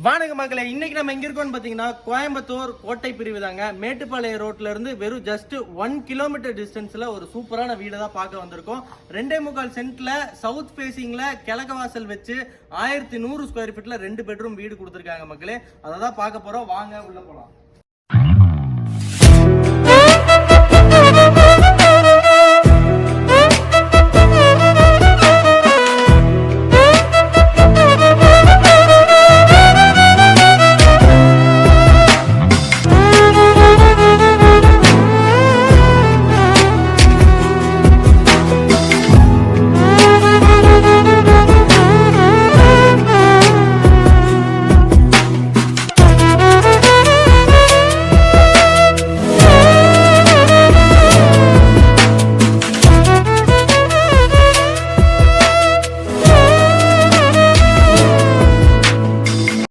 வணக்கம் மக்களே, இன்னைக்கு நம்ம எங்க இருக்கோம்னு பாத்தீங்கன்னா கோயம்புத்தூர் கோட்டை பிரிவு தாங்க. மேட்டுப்பாளையம் ரோட்ல இருந்து வெறும் ஜஸ்ட் 1 கிலோமீட்டர் டிஸ்டன்ஸ்ல ஒரு சூப்பரான வீடை தான் பார்க்க வந்திருக்கோம். 2.25 சென்ட்ல சவுத் ஃபேசிங்ல கிழக்கு வாசல் வச்சு 1100 ஸ்கொயர் ஃபீட்ல 2 பெட்ரூம் வீடு கொடுத்துருக்காங்க மக்களே. அதை தான் பார்க்க போறோம். வாங்க உள்ள போலாம்.